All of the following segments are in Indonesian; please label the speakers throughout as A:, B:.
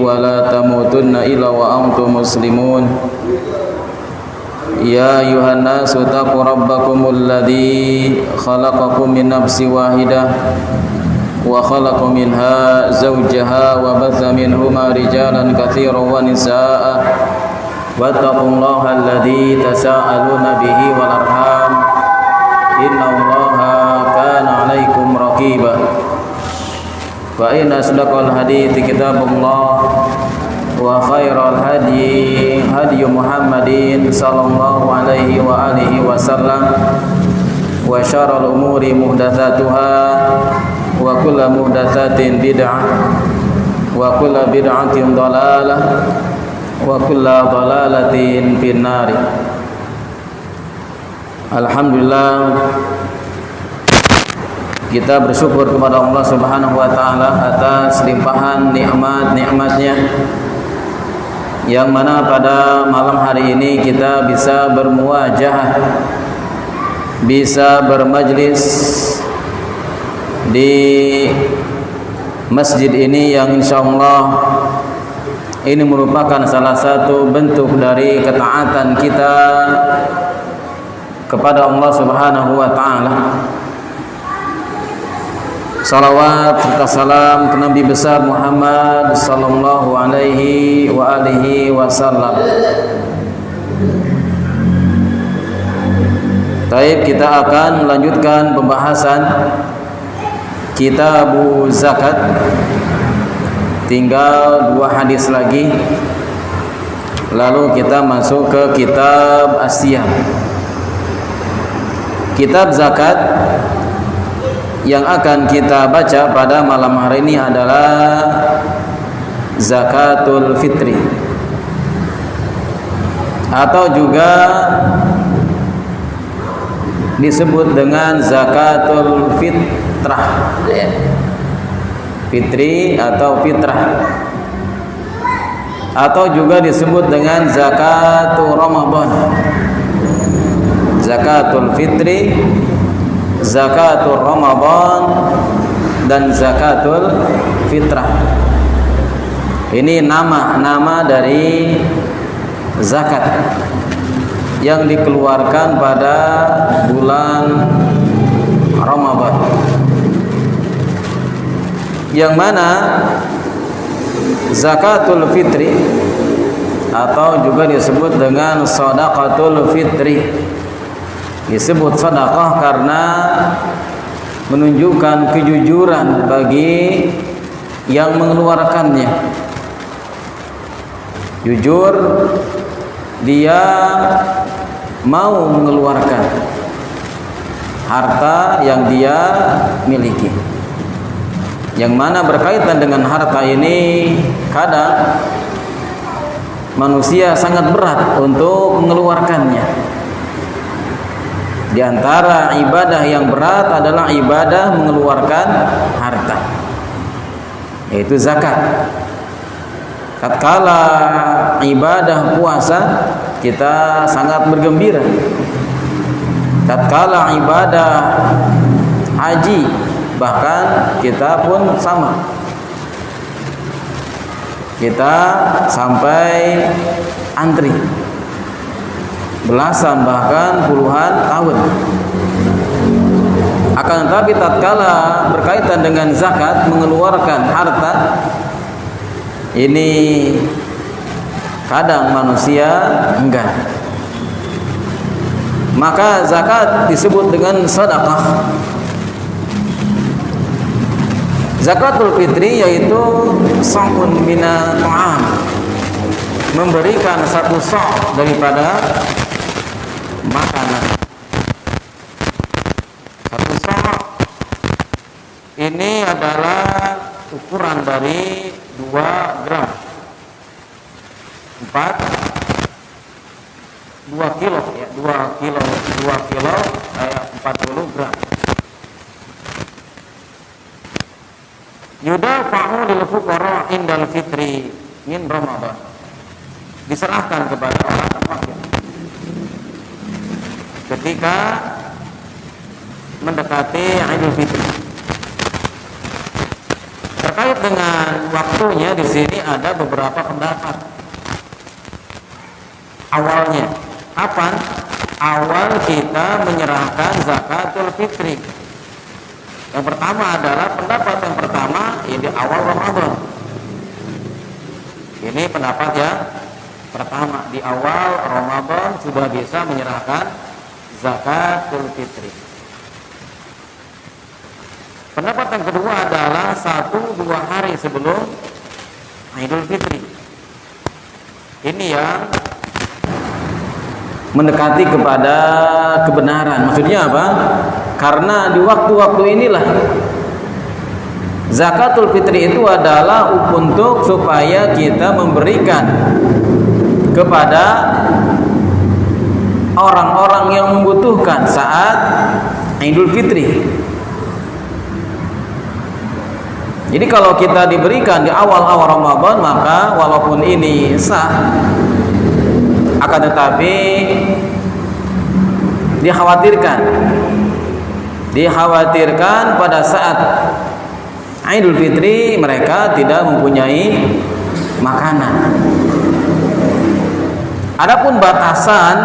A: ولا تموتن إلا وأنتم مسلمون يا أيها الناس اتقوا ربكم الذي خلقكم من نفس واحدة وخلق منها زوجها وبث منهما رجالا كثيرا ونساء واتقوا الله الذي تساءلون به والأرحام إن الله كان عليكم رقيبا فإن أصدق الحديث كتاب الله وخير الهدي هدي محمد صلى الله عليه وآله وسلم وشر الأمور محدثاتها وكل محدثات بدعة وكل بدعة ضلالة وكل ضلالة في النار. Alhamdulillah, kita bersyukur kepada Allah Subhanahu wa taala atas limpahan nikmat-nikmatnya, yang mana pada malam hari ini kita bisa bermuajah, bisa bermajlis di masjid ini yang insyaallah ini merupakan salah satu bentuk dari ketaatan kita kepada Allah Subhanahu wa taala. Salawat serta salam ke Nabi besar Muhammad sallallahu alaihi wa alihi wasallam. Baik, kita akan melanjutkan pembahasan Kitab Zakat. Tinggal 2 hadis lagi, lalu kita masuk ke Kitab As-Siyam. Kitab Zakat yang akan kita baca pada malam hari ini adalah Zakatul Fitri, atau juga disebut dengan Zakatul Fitrah, Fitri atau Fitrah, atau juga disebut dengan Zakatul Ramadan, Zakatul Fitri, Zakatul Ramadan, dan Zakatul Fitrah. Ini nama-nama dari zakat yang dikeluarkan pada bulan Ramadan, yang mana Zakatul Fitri atau juga disebut dengan Shadaqatul Fitri. Disebut sedekah karena menunjukkan kejujuran bagi yang mengeluarkannya. Jujur, dia mau mengeluarkan harta yang dia miliki. Yang mana berkaitan dengan harta ini, kadang manusia sangat berat untuk mengeluarkannya. Di antara ibadah yang berat adalah ibadah mengeluarkan harta, yaitu zakat. Tatkala ibadah puasa kita sangat bergembira, tatkala ibadah haji bahkan kita pun sama, kita sampai antri belasan bahkan puluhan tahun. Akan tetapi tatkala berkaitan dengan zakat, mengeluarkan harta, ini kadang manusia enggan. Maka zakat disebut dengan sedekah. Zakatul Fitri yaitu sa'un mina ta'am, memberikan 1 sa' daripada makanan. 1 sa' ini adalah ukuran dari 2 gram, 2 kilo ya, 2 kilo kayak 40 gram. Yudafa'u lil fuqara indal fitri min Ramadan, diserahkan kepada orang fakir ketika mendekati Idul Fitri. Terkait dengan dengan waktunya di sini ada beberapa pendapat. Awalnya, kapan awal kita menyerahkan zakatul fitri? Yang pertama adalah pendapat yang pertama ya di awal Ramadan. Ini pendapat yang pertama, di awal Ramadan sudah bisa menyerahkan zakatul fitri. Pendapat yang kedua adalah 1-2 hari sebelum Idul Fitri. Ini yang mendekati kepada kebenaran. Maksudnya apa? Karena di waktu-waktu inilah zakatul fitri itu adalah untuk supaya kita memberikan kepada orang-orang yang membutuhkan saat Idul Fitri. Jadi kalau kita diberikan di awal-awal Ramadan, maka walaupun ini sah, akan tetapi dikhawatirkan pada saat Idul Fitri mereka tidak mempunyai makanan. Adapun batasan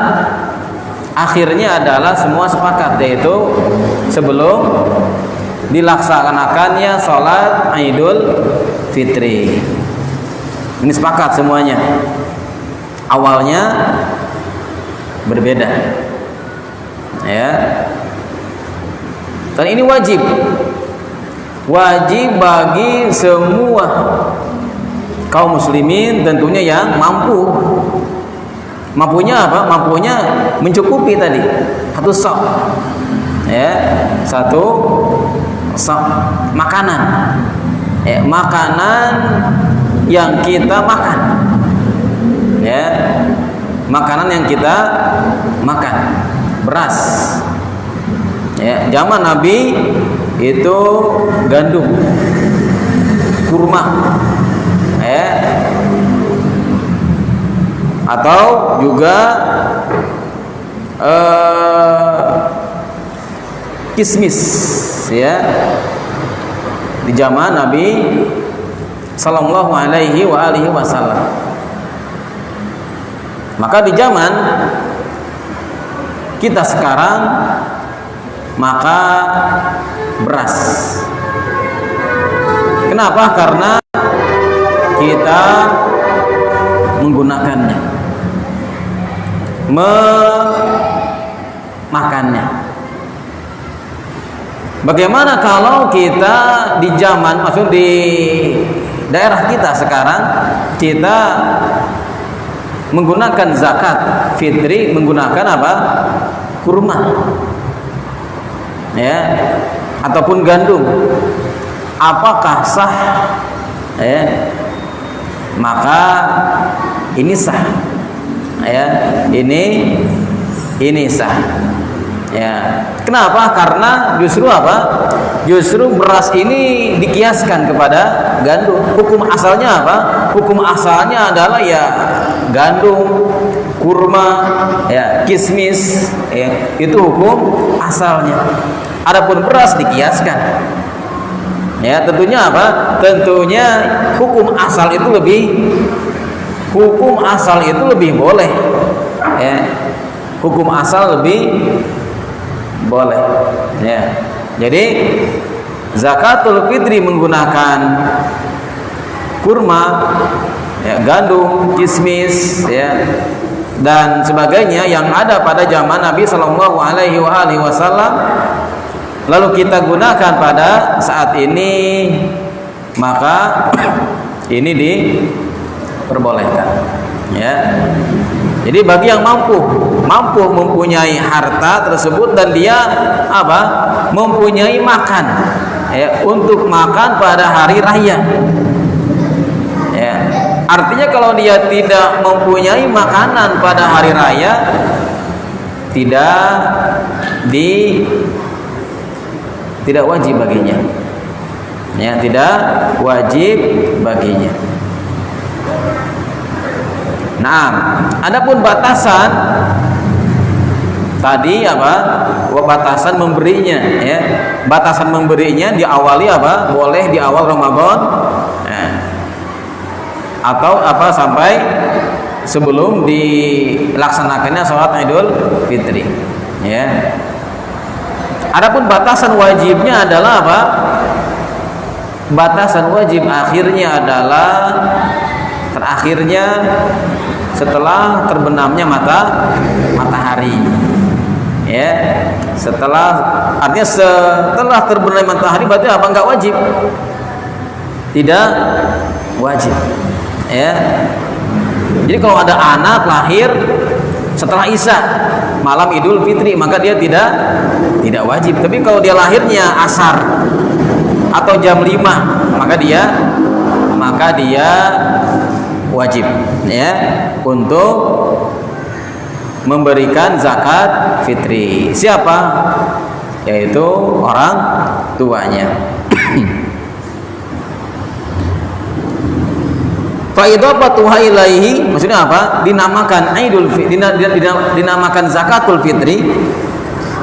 A: akhirnya adalah semua sepakat, yaitu sebelum dilaksanakannya sholat Idul Fitri. Ini sepakat semuanya. Awalnya berbeda, ya. Dan ini wajib bagi semua kaum muslimin tentunya yang mampu. Mampunya apa? Mampunya mencukupi tadi satu sok, ya, satu sok makanan, ya, makanan yang kita makan, ya, makanan yang kita makan, beras, ya. Zaman Nabi itu gandum, kurma, ya, atau juga kismis, ya, di zaman Nabi Sallallahu Alaihi Wasallam. Maka di zaman kita sekarang maka beras. Kenapa? Karena kita menggunakannya, memakannya. Bagaimana kalau kita di zaman, maksud di daerah kita sekarang, kita menggunakan zakat fitri menggunakan apa? Kurma, ya, ataupun gandum. Apakah sah? Ya, maka ini sah, ya, ini sah, ya. Kenapa? Karena justru apa? Justru beras ini dikiaskan kepada gandum. Hukum asalnya apa? Hukum asalnya adalah ya gandum, kurma, ya, kismis, ya, itu hukum asalnya. Adapun beras dikiaskan, ya, tentunya apa? Tentunya hukum asal itu lebih boleh, ya, hukum asal lebih boleh, ya. Jadi zakatul fitri menggunakan kurma, ya, gandum, kismis, ya, dan sebagainya yang ada pada zaman Nabi Sallallahu Alaihi Wasallam, lalu kita gunakan pada saat ini, maka ini diperbolehkan, ya. Jadi bagi yang mampu mempunyai harta tersebut dan dia apa? Mempunyai makan, ya, untuk makan pada hari raya, ya. Artinya kalau dia tidak mempunyai makanan pada hari raya, tidak wajib baginya, ya, tidak wajib baginya. Nah, adapun batasan tadi apa? Batasan memberinya, ya. Batasan memberinya diawali apa? Boleh di awal Ramadan. Nah, atau apa sampai sebelum dilaksanakannya sholat Idul Fitri. Ya. Adapun batasan wajibnya adalah apa? Batasan wajib akhirnya adalah terakhirnya setelah terbenamnya matahari. Ya, artinya setelah terbenam matahari berarti apa? Enggak wajib. Tidak wajib. Ya. Jadi kalau ada anak lahir setelah Isya malam Idul Fitri maka dia tidak wajib. Tapi kalau dia lahirnya asar atau jam 5 maka dia wajib, ya, untuk memberikan zakat fitri. Siapa? Yaitu orang tuanya. Fa idhafatuha ilaihi, maksudnya apa? Dinamakan Idul Fitri, dinamakan zakatul fitri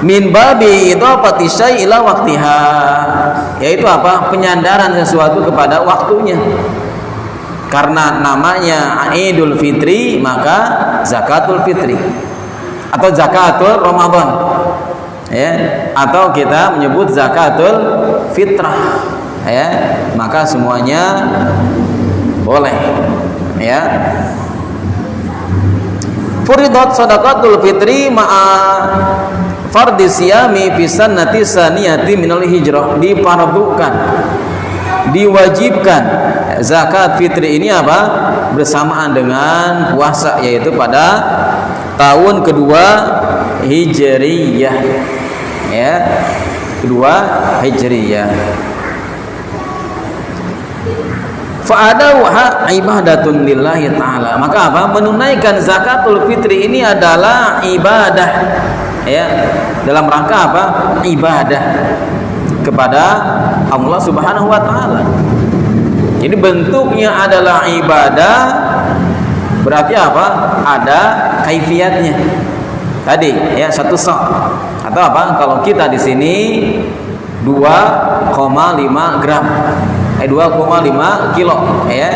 A: min babi idhafati syai' ila waqtiha, yaitu apa? Penyandaran sesuatu kepada waktunya. Karena namanya Idul Fitri maka zakatul fitri atau zakatul Ramadan, ya, atau kita menyebut zakatul fitrah, ya, maka semuanya boleh, ya. Furidat sadaqatul fitri ma'a fardhi siyami fi sannati saniyati minal hijrah, dipardukan, diwajibkan zakat fitri ini apa? Bersamaan dengan puasa, yaitu pada tahun kedua Hijriyah, ya, kedua Hijriyah. Fa'adauha ibadatun lillahi ta'ala, maka apa? Menunaikan zakatul fitri ini adalah ibadah, ya, dalam rangka apa? Ibadah kepada Allah Subhanahu wa taala. Jadi bentuknya adalah ibadah, berarti apa? Ada kaifiatnya. Tadi ya 1 sok atau apa? Kalau kita di sini 2,5 gram, 2,5 kilo, ya,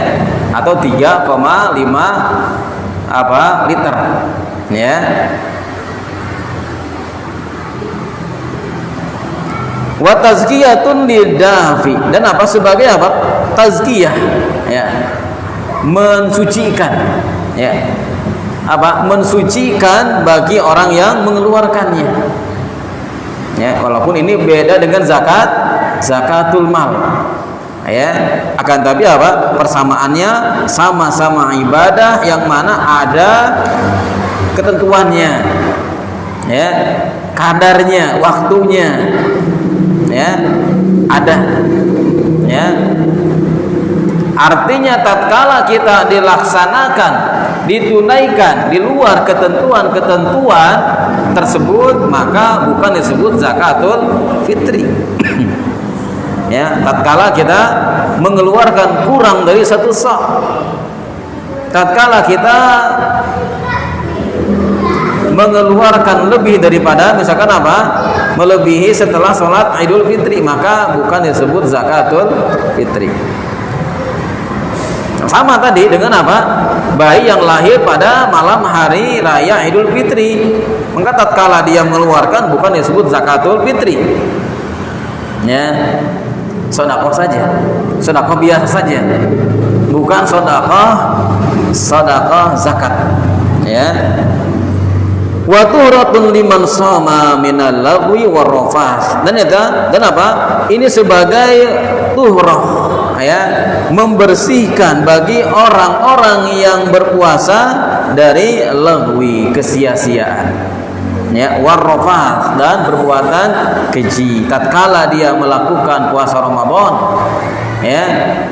A: atau 3,5 apa liter, ya. Wa tazkiyatun lidafi, dan apa? Sebagai apa? Tazkiyah, ya, mensucikan, ya, apa? Mensucikan bagi orang yang mengeluarkannya, ya, walaupun ini beda dengan zakatul mal, ya, akan tapi apa? Persamaannya sama-sama ibadah yang mana ada ketentuannya, ya, kadarnya, waktunya, ya, ada, ya. Artinya tatkala kita dilaksanakan, ditunaikan di luar ketentuan-ketentuan tersebut, maka bukan disebut zakatul fitri. Ya, tatkala kita mengeluarkan kurang dari 1 sok, tatkala kita mengeluarkan lebih daripada, misalkan apa? Melebihi setelah sholat Idul Fitri, maka bukan disebut zakatul fitri. Sama tadi dengan apa? Bayi yang lahir pada malam hari raya Idul Fitri, maka tatkala dia mengeluarkan bukan disebut zakatul fitri, ya, sedekah saja, sedekah biasa saja, bukan sedekah zakat, ya. Wa tuhratun liman shoma minal lagwi warrafas, dan apa? Ini sebagai tuhrah, ya, membersihkan bagi orang-orang yang berpuasa dari lagwi, kesia-siaan, ya, warrafas, dan perbuatan keji. Tatkala dia melakukan puasa Ramadan, ya,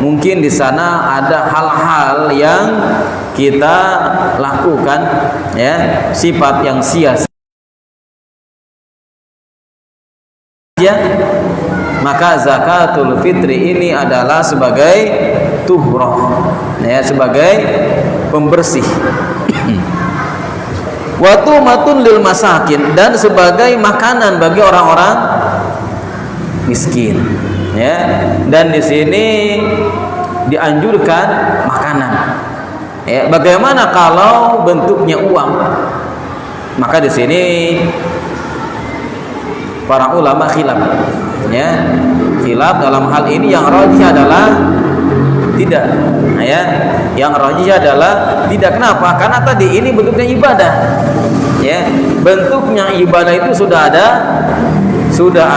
A: mungkin di sana ada hal-hal yang kita lakukan, ya, sifat yang sia-sia, maka zakatul fitri ini adalah sebagai tuhrah, ya, sebagai pembersih. Wa tumatun lil masakin, dan sebagai makanan bagi orang-orang miskin, ya. Dan di sini dianjurkan makanan, Ya, bagaimana kalau bentuknya uang? Maka di sini para ulama khilaf, ya, khilaf dalam hal ini. Yang rajih adalah tidak, ya, yang rajih adalah tidak. Kenapa? Karena tadi ini bentuknya ibadah, ya, bentuknya ibadah itu sudah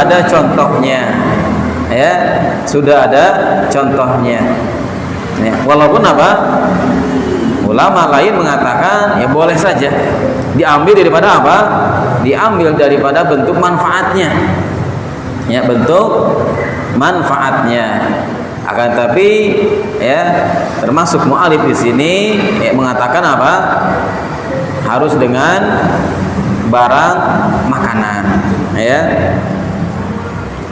A: ada contohnya, ya, sudah ada contohnya, ya. Walaupun apa, ulama lain mengatakan ya boleh saja diambil daripada apa, diambil daripada bentuk manfaatnya, ya, bentuk manfaatnya. Akan tapi ya termasuk mu'alif di sini ya, mengatakan apa, harus dengan barang makanan, ya,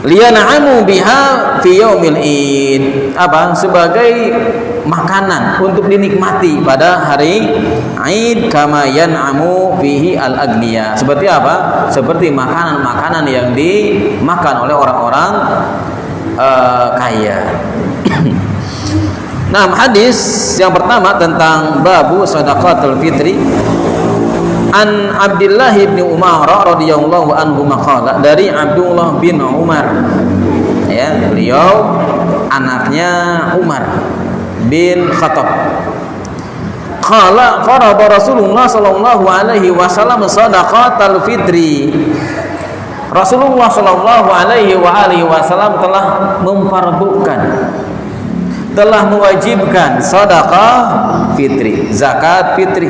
A: liyan'amu biha fi yaumil id, apa, sebagai makanan untuk dinikmati pada hari Id, kama yan'amu fihi al-agniya, seperti apa, seperti makanan-makanan yang dimakan oleh orang-orang kaya. Nah, hadis yang pertama tentang babu shadaqatul fitri, an Abdullah bin Umar radhiyallahu anhu maqala, dari Abdullah bin Umar, ya, beliau anaknya Umar bin Khattab. Qala farada Rasulullah sallallahu alaihi wasallam shadaqatul fitri. Rasulullah sallallahu alaihi wasallam telah memfardukan, telah mewajibkan sedekah fitri, zakat fitri,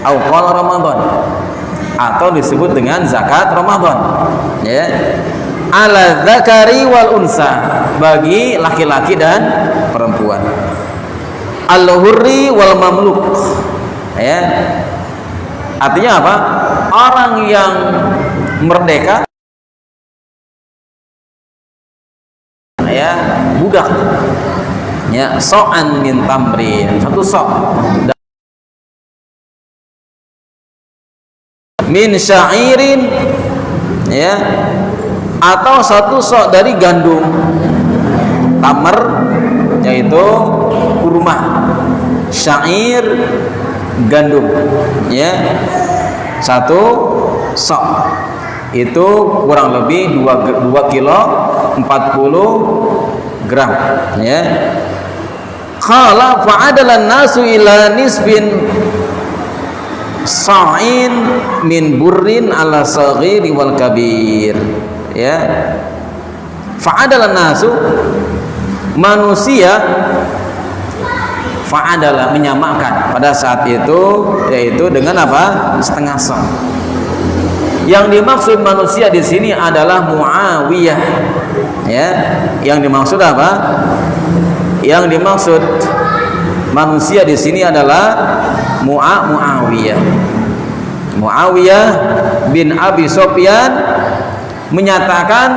A: awal Ramadan, atau disebut dengan zakat Ramadan, ya, ala zakari wal unsa, bagi laki-laki dan perempuan, al-hurri wal mamluk, ya, artinya apa, orang yang merdeka, ya, budak, ya, so'an min tamrin, satu sok min syairin, ya, atau satu sok dari gandum, tamar yaitu kurma, syair gandum, ya, satu sok itu kurang lebih 2 kilo 40 gram, ya. Qala fa'adalan nasu ila nisbin sa'in min burrin ala saghiri wal kabir, ya. Fa'adalan nasu, manusia, fa'adala, menyamakan pada saat itu, yaitu dengan apa, setengah sa'. Yang dimaksud manusia di sini adalah Muawiyah, ya. Yang dimaksud apa? Yang dimaksud manusia di sini adalah Muawiyah. Muawiyah bin Abi Sufyan menyatakan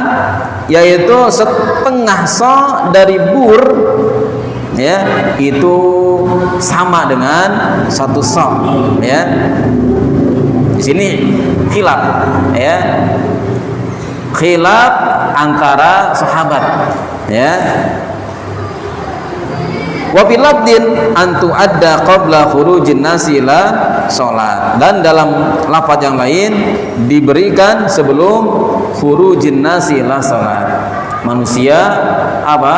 A: yaitu setengah sa' dari bur, ya, itu sama dengan satu sa', ya. Di sini khilaf, ya, khilaf antara sahabat, ya. Wa fil lafdin an tu'adda qabla khurujin nasi ila salat, dan dalam lafaz yang lain diberikan sebelum khurujin nasi ila salat, manusia apa,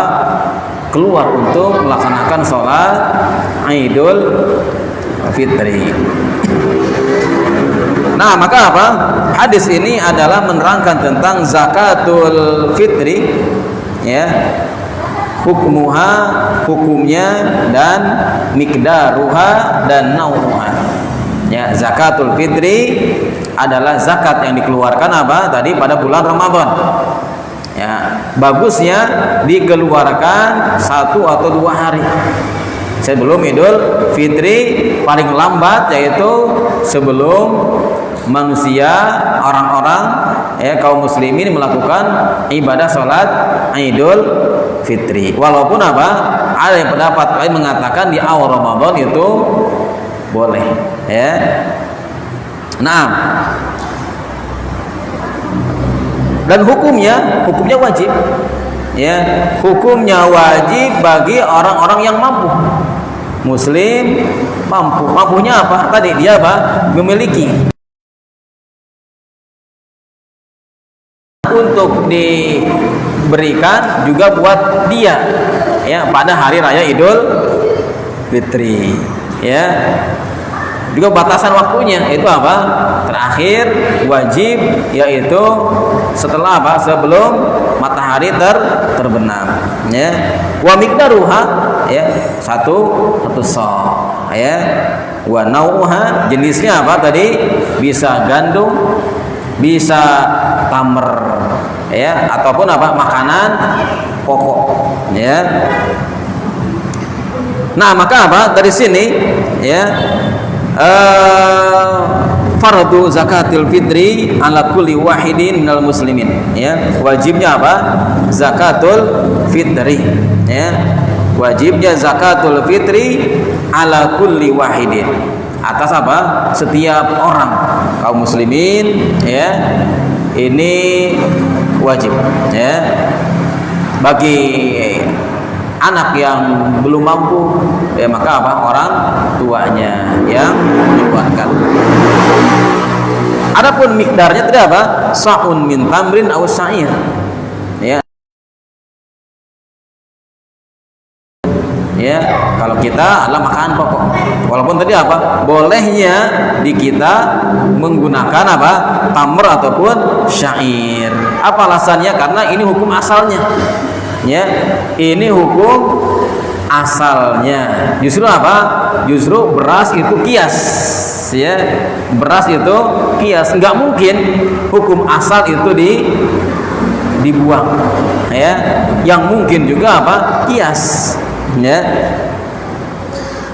A: keluar untuk melaksanakan salat Idul Fitri. Nah, maka apa? Hadis ini adalah menerangkan tentang zakatul fitri, ya, hukmuha, hukumnya, dan miqdaruha dan nau'uha. Ya, zakatul fitri adalah zakat yang dikeluarkan apa? Tadi pada bulan Ramadan. Ya, bagusnya dikeluarkan 1 atau 2 hari sebelum Idul Fitri, paling lambat yaitu sebelum manusia, orang-orang, ya, kaum muslimin melakukan ibadah sholat Idul Fitri. Walaupun apa, ada yang pendapat lain mengatakan di awal Ramadan itu boleh, ya. Nah, dan hukumnya wajib, ya, hukumnya wajib bagi orang-orang yang mampu, muslim mampu. Mampunya apa? Tadi dia apa? Memiliki untuk diberikan juga buat dia ya pada hari raya Idul Fitri ya. Juga batasan waktunya itu apa? Terakhir wajib yaitu setelah apa? Sebelum matahari terbenam ya. Wa miqdaruha ya satu sa ya. Wa nauha jenisnya apa tadi? Bisa gandum, bisa tamer ya ataupun apa? Makanan pokok ya. Nah, maka apa? Dari sini ya fardu zakatil fitri ala kulli wahidin minal muslimin ya. Wajibnya apa? Zakatul fitri ya. Wajibnya zakatul fitri ala kulli wahidin atas apa? Setiap orang kaum muslimin ya. Ini wajib ya. Bagi anak yang belum mampu ya maka apa? Orang tuanya yang mengeluarkan. Adapun mikdarnya tidak apa? Sa'un min tamrin aw sa'ir ya. Ya, kalau kita adalah makanan pokok. Walaupun tadi apa? Bolehnya di kita menggunakan apa? Tamr ataupun syair. Apa alasannya? Karena ini hukum asalnya. Ya, ini hukum asalnya. Justru apa? Justru beras itu kias. Ya, beras itu kias. Enggak mungkin hukum asal itu dibuang. Ya, yang mungkin juga apa? Kias. Ya.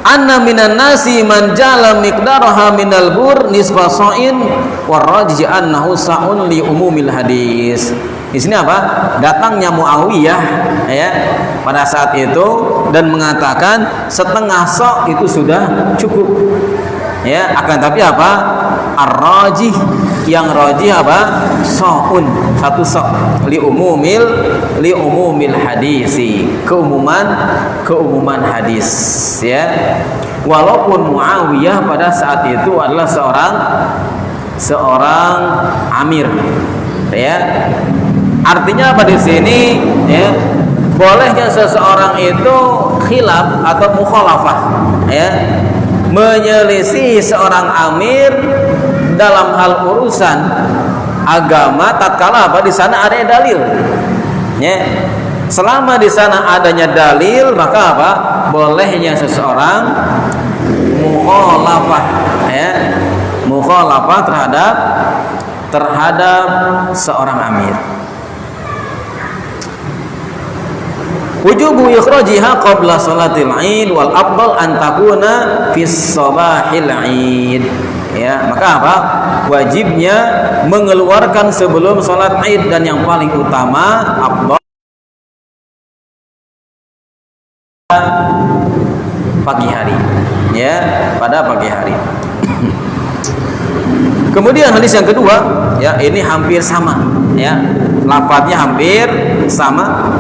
A: Anna minan nasi man jala miqdaraha minal bur nisfa sa'in warajji annahu sa'un li umumil hadis. Di sini apa? Datangnya Muawiyah ya pada saat itu dan mengatakan setengah sa' itu sudah cukup. Ya, akan tapi apa? Ar-rajih, yang rajih apa? Sa'un, satu sa' li umumil hadisi, keumuman hadis ya. Walaupun Muawiyah pada saat itu adalah seorang amir ya. Artinya apa di sini ya? Bolehnya seseorang itu khilaf atau mukhalafah ya, menyelisih seorang amir dalam hal urusan agama tatkala apa di sana ada dalil ya. Selama di sana adanya dalil maka apa? Bolehnya seseorang mukhalafah ya, mukhalafah terhadap seorang amir. Wujubu ikhrajiha qabla salatil Id wal afdal an takuna fis sabahil Id. Ya, maka apa? Wajibnya mengeluarkan sebelum salat Id dan yang paling utama afdal pagi hari. Ya, pada pagi hari. Kemudian hadis yang kedua, ya ini hampir sama, ya lafadznya hampir sama.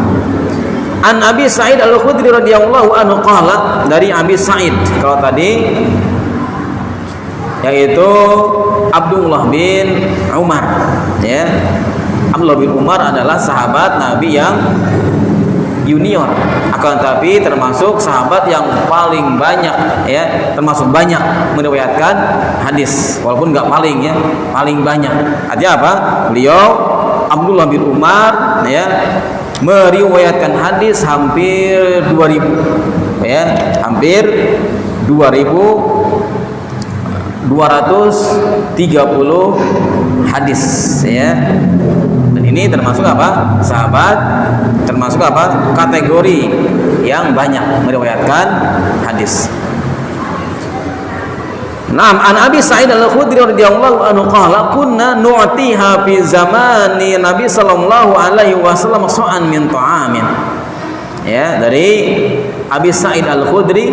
A: An Abi Sa'id Al-Khudri radhiyallahu anhu qala, dari Abi Sa'id kalau tadi yaitu Abdullah bin Umar ya. Abdullah bin Umar adalah sahabat Nabi yang junior, akan tapi termasuk sahabat yang paling banyak ya, termasuk banyak meriwayatkan hadis, walaupun nggak paling ya, paling banyak. Artinya apa? Beliau Abdullah bin Umar ya meriwayatkan hadis hampir 2000 ya, hampir 2230 hadis ya. Dan ini termasuk apa? Sahabat, termasuk apa? Kategori yang banyak meriwayatkan hadis. Naam, an Abi Sa'id Al-Khudri radhiyallahu anhu qala kunna nu'tiha fi zamani Nabi sallallahu alaihi wasallam sa'an min ta'amin. Ya, dari Abi Sa'id Al-Khudri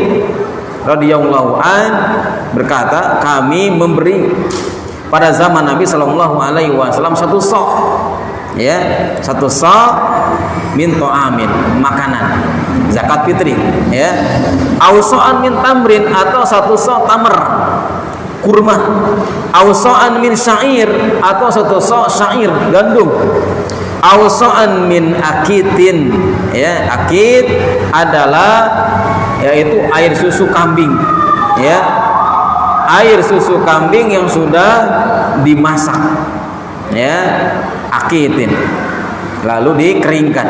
A: radhiyallahu an berkata, kami memberi pada zaman Nabi sallallahu alaihi wasallam satu sa', ya, satu sa' min ta'amin, makanan zakat fitri, ya. Au sa'an min tamrin, atau 1 sa' tamr, kurma. Au sa'an min syair, atau 1 sa' syair, gandum. Au sa'an min akitin, ya. Akit adalah yaitu air susu kambing, ya. Air susu kambing yang sudah dimasak, ya, akitin, lalu dikeringkan.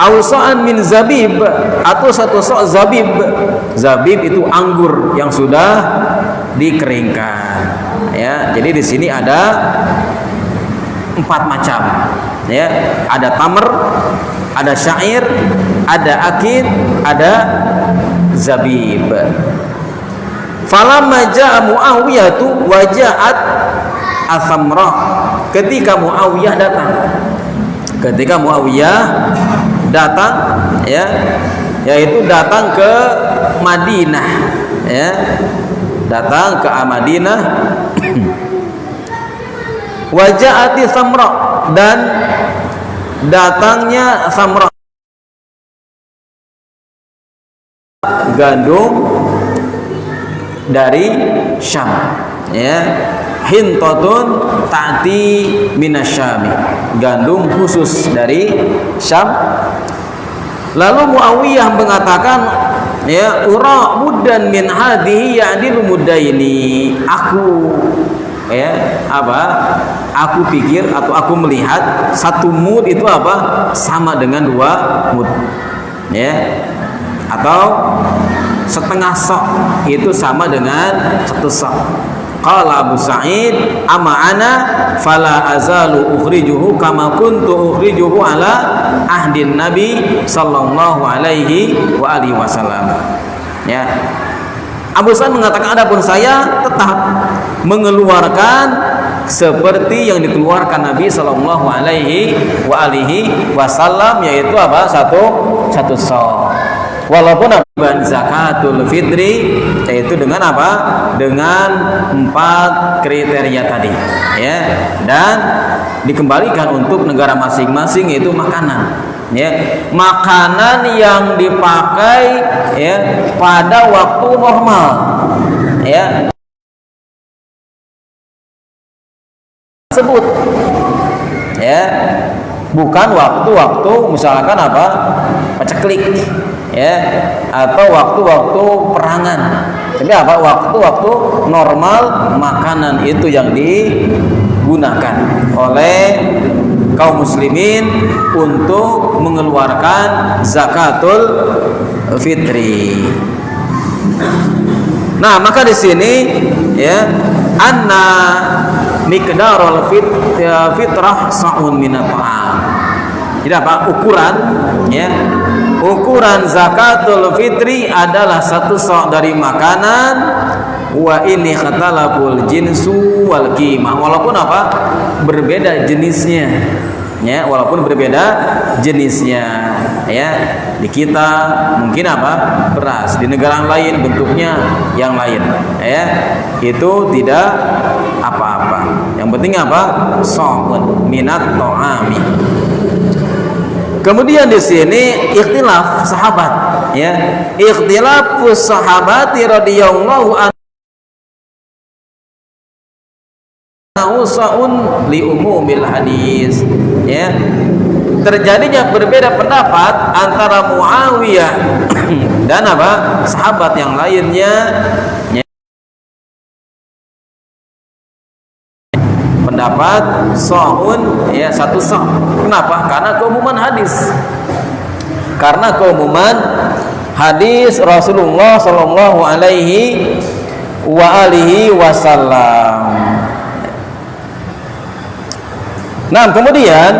A: Ausaan min zabib, atau 1 sok zabib. Zabib itu anggur yang sudah dikeringkan, ya. Jadi di sini ada 4 macam, ya. Ada tamr, ada syair, ada akid, ada zabib. Falamma ja'a Muawiyah wa ja'at athamrah. Ketika Muawiyah datang, ya, yaitu datang ke Madinah, ya, datang ke Madinah. Wa ja'ati thamrah, dan datangnya thamrah, gandum dari Syam, ya. Hintatun ta'ti minasyami, gandum khusus dari Syam. Lalu Muawiyah mengatakan, ya, ura muddan min hadhihi ya'dilu muddaini. Aku pikir atau aku melihat 1 mud itu sama dengan 2 mud, ya. Atau setengah sok itu sama dengan 1 sok. Qala Abu Sa'id, ama ana fala azalu ukhrijuhu kama kuntu ukhrijuhu ala ahdin Nabi sallallahu alaihi wa alihi wasallam, ya. Abu Sa'id mengatakan, adapun saya tetap mengeluarkan seperti yang dikeluarkan Nabi sallallahu alaihi wa alihi wasallam, yaitu satu sok. Walaupun zakatul fitri, yaitu dengan dengan 4 kriteria tadi, ya, dan dikembalikan untuk negara masing-masing, yaitu makanan, ya, makanan yang dipakai, ya, pada waktu normal, ya, tersebut, ya, bukan waktu-waktu misalkan paceklik, ya, atau waktu-waktu perangan. Jadi waktu-waktu normal, makanan itu yang digunakan oleh kaum muslimin untuk mengeluarkan zakatul fitri. Nah, maka di sini, ya, anna miqdarul fitrah sa'un minat ta'am. Jadi ukuran, ya, ukuran zakatul fitri adalah 1 sa' dari makanan. Wa ini khatalaful jinsu wal qimah, walaupun berbeda jenisnya, ya, walaupun berbeda jenisnya, ya. Di kita mungkin beras, di negara lain bentuknya yang lain, ya. Itu tidak apa-apa. Yang penting sa'un minat ta'ami. Kemudian di sini ikhtilaf sahabat, ya, ikhtilafus sahabati radhiyallahu anhu sa'un li umumil hadis, ya. Terjadinya berbeda pendapat antara Muawiyah dan sahabat yang lainnya, ya. Pendapat sa'un, ya, 1 sa'. Kenapa? Karena keumuman hadis Rasulullah sallallahu alaihi wa alihi wasallam. Nah, kemudian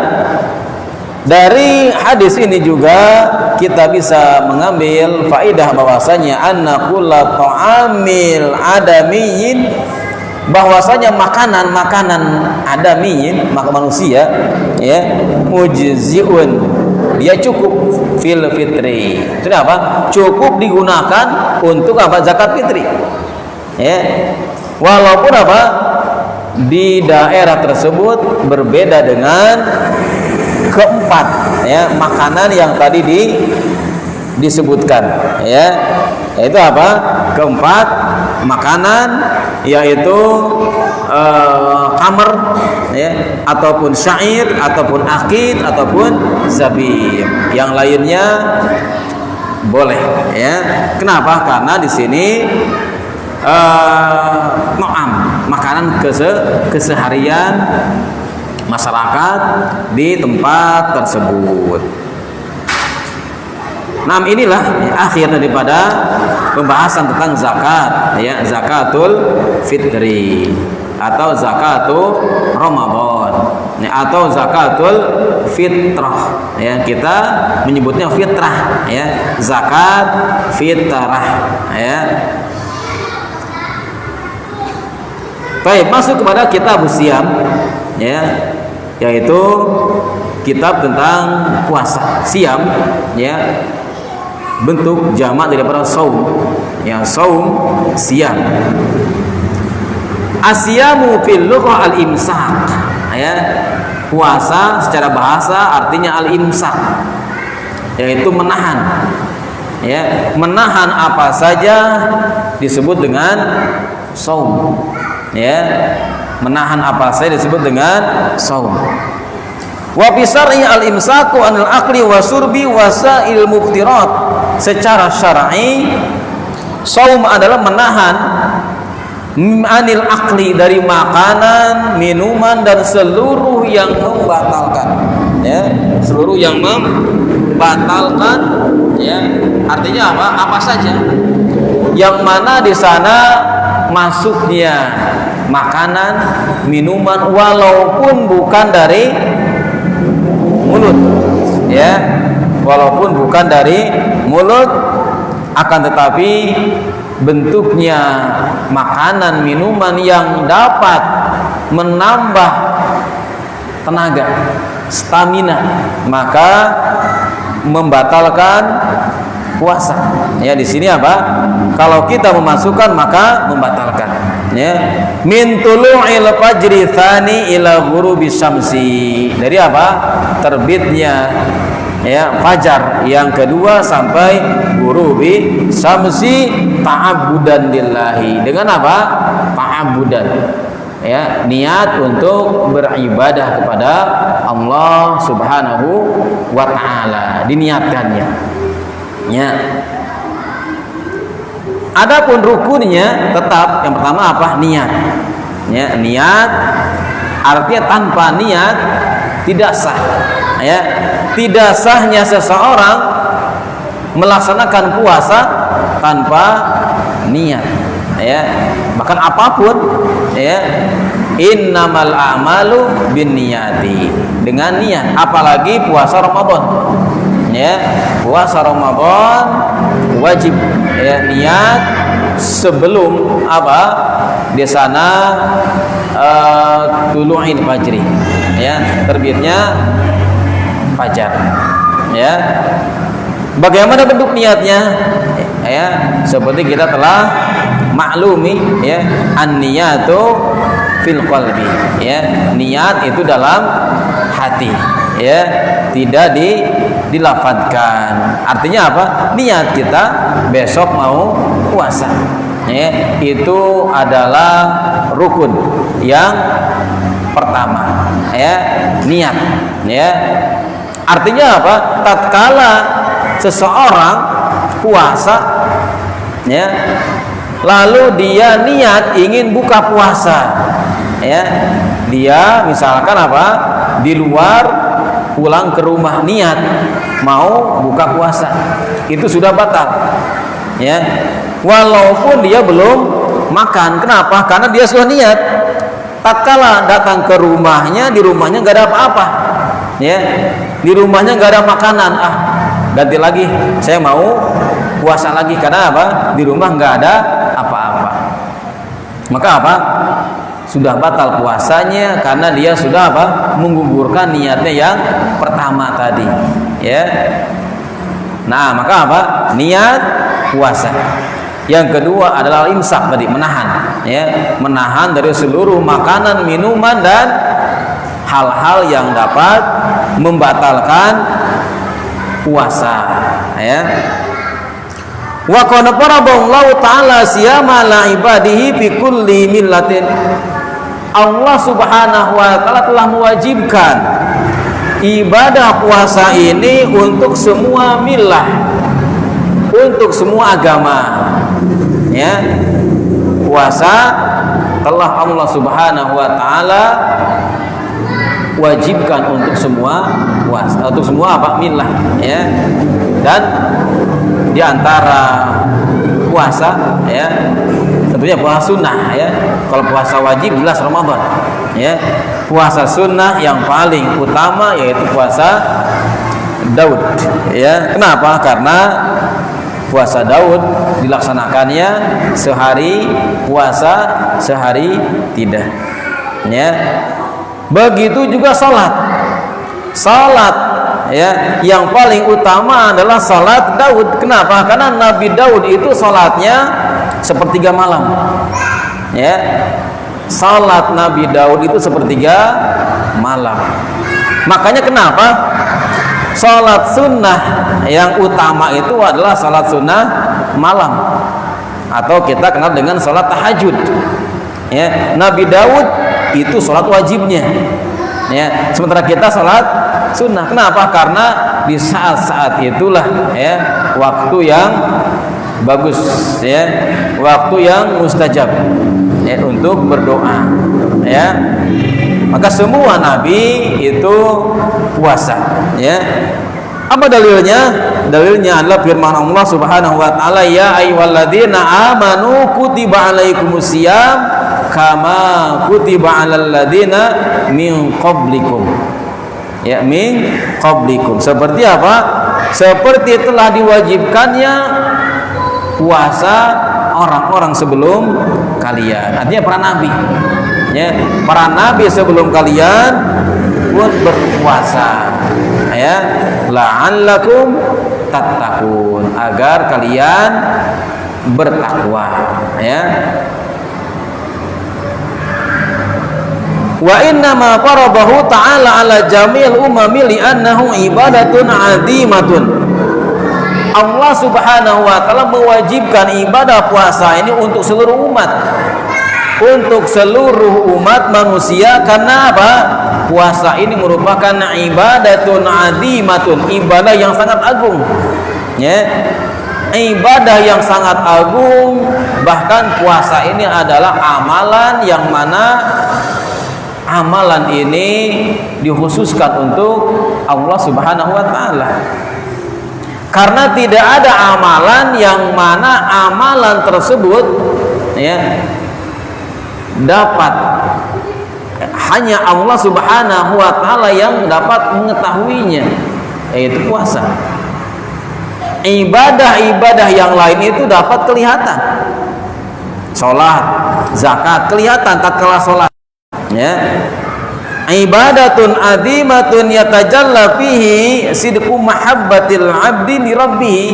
A: dari hadis ini juga kita bisa mengambil faidah bahwasanya anna kulla ta'amil adamiyyin, bahwasanya makanan adamiyin, maka manusia, ya, mujziun, dia cukup fil fitri. Itu cukup digunakan untuk zakat fitri, ya, walaupun di daerah tersebut berbeda dengan keempat, ya, makanan yang tadi disebutkan, ya, yaitu apa? Keempat makanan, yaitu kamar, ya, ataupun syair, ataupun akid, ataupun zabib. Yang lainnya boleh, ya. Kenapa? Karena di sini makanan keseharian masyarakat di tempat tersebut. Nah, inilah akhir daripada pembahasan tentang zakat, ya, zakatul fitri atau zakatul Ramadan, ya, atau zakatul fitrah, ya, kita menyebutnya fitrah, ya, zakat fitrah, ya. Baik, masuk kepada kitab Siyam, ya, yaitu kitab tentang puasa. Siyam, ya, bentuk jamak daripada saum, ya, saum, siyam. Asyamu fil lughah al-imsak, ya, puasa secara bahasa artinya al-imsak, yaitu menahan, ya, menahan apa saja disebut dengan saum, ya, menahan apa saja disebut dengan saum. Wa fi syar'i al-imsaku anil akli wa surbi wa sa'il muftirat. Secara syar'i saum adalah menahan anil akli, dari makanan, minuman, dan seluruh yang membatalkan, ya, seluruh yang membatalkan, ya, artinya apa? Apa saja yang mana di sana masuknya makanan, minuman, walaupun bukan dari mulut, ya, walaupun bukan dari mulut, akan tetapi bentuknya makanan, minuman yang dapat menambah tenaga, stamina, maka membatalkan puasa. Ya, di sini apa? Kalau kita memasukkan maka membatalkan. Ya, min tulu'il fajri tsani ila ghurubi syamsi. Dari apa? Terbitnya, ya, fajar yang kedua sampai ghurubi syamsi ta'abbudan lillahi. Dengan apa? Ta'abbudan, ya, niat untuk beribadah kepada Allah Subhanahu wa taala, diniatkannya, ya. Adapun rukunnya tetap yang pertama apa? Niat, ya, niat artinya tanpa niat tidak sah, ya, tidak sahnya seseorang melaksanakan puasa tanpa niat, ya, bahkan apapun, ya, innamal a'malu binniyati, dengan niat, apalagi puasa Ramadan, ya, puasa Ramadan wajib, ya, niat sebelum apa? Di sana tulu'il fajri, ya, terbitnya fajar, ya. Bagaimana bentuk niatnya? Ya, seperti kita telah maklumi, ya, an-niyatu fil qalbi, ya, niat itu dalam hati, ya, tidak dilafadzkan. Artinya apa? Niat kita besok mau puasa, ya, itu adalah rukun yang pertama, ya, niat, ya. Artinya apa? Tatkala seseorang puasa, ya, lalu dia niat ingin buka puasa, ya, dia misalkan apa? Di luar, pulang ke rumah niat mau buka puasa, itu sudah batal, ya, walaupun dia belum makan. Kenapa? Karena dia sudah niat. Tatkala datang ke rumahnya, di rumahnya nggak ada apa-apa, ya, di rumahnya nggak ada makanan, ganti lagi, saya mau puasa lagi, karena apa? Di rumah nggak ada apa-apa, maka apa? Sudah batal puasanya, karena dia sudah apa? Menggugurkan niatnya yang pertama tadi, ya. Nah, maka apa? Niat puasa. Yang kedua adalah imsak tadi, menahan, ya, menahan dari seluruh makanan, minuman, dan hal-hal yang dapat membatalkan puasa, ya. Wa qad faraballahu ta'ala siyama la ibadihi fi kulli millatin. Allah Subhanahu wa taala telah mewajibkan ibadah puasa ini untuk semua millah, untuk semua agama, ya. Puasa telah Allah Subhanahu wa taala wajibkan untuk semua puasa, untuk semua apa millah, ya. Dan di antara puasa, ya, tentunya puasa sunnah, ya. Kalau puasa wajib jelas Ramadan, ya. Puasa sunnah yang paling utama yaitu puasa Daud, ya. Kenapa? Karena puasa Daud dilaksanakannya sehari puasa, sehari tidak, ya. Begitu juga salat, ya, yang paling utama adalah salat Daud. Kenapa? Karena Nabi Daud itu salatnya sepertiga malam, ya. Salat Nabi Daud itu sepertiga malam. Makanya kenapa salat sunnah yang utama itu adalah salat sunnah malam, atau kita kenal dengan salat tahajud, ya. Nabi Daud itu salat wajibnya, ya. Sementara kita salat sunnah. Kenapa? Karena di saat-saat itulah, ya, waktu yang bagus, ya, waktu yang mustajab, ya, untuk berdoa, ya. Maka semua nabi itu puasa, ya. Apa dalilnya? Dalilnya adalah firman Allah Subhanahu wa taala, ya ayyuhalladzina amanu kutiba alaikumusiyam kama kutiba alal ladzina min qablikum, ya, min qablikum. Seperti apa? Seperti telah diwajibkannya puasa orang-orang sebelum kalian. Artinya para nabi, ya, para nabi sebelum kalian pun berpuasa, ya, la'allakum tattaqun, agar kalian bertakwa, ya. Wa inna ma faradahu ta'ala ala jamil umami li'annahu ibadatun azimatun. Allah Subhanahu wa taala mewajibkan ibadah puasa ini untuk seluruh umat, untuk seluruh umat manusia. Karena apa? Puasa ini merupakan ibadatun azimatun, ibadah yang sangat agung, ya. Ibadah yang sangat agung. Bahkan puasa ini adalah amalan yang mana amalan ini dikhususkan untuk Allah Subhanahu wa taala. Karena tidak ada amalan yang mana amalan tersebut, ya, dapat hanya Allah Subhanahu wa taala yang dapat mengetahuinya, yaitu puasa. Ibadah-ibadah yang lain itu dapat kelihatan. Salat, zakat kelihatan tatkala salat, ya. Ibadatun azimatun yatajalla fihi sidqu mahabbatil 'abdi li rabbih.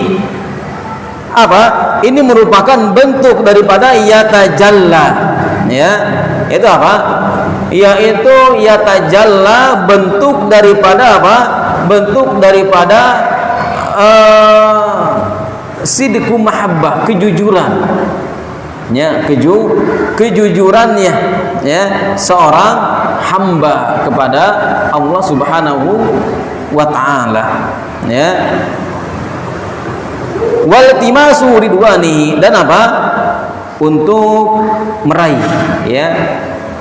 A: Apa? Ini merupakan bentuk daripada yatajalla, ya. Itu apa? Yaitu yatajalla, bentuk daripada apa? Bentuk daripada sidqu mahabbah, kejujuran, ya, kejujurannya, ya, seorang hamba kepada Allah Subhanahu wa taala, ya. Wal timasu ridwani, dan apa? Untuk meraih, ya,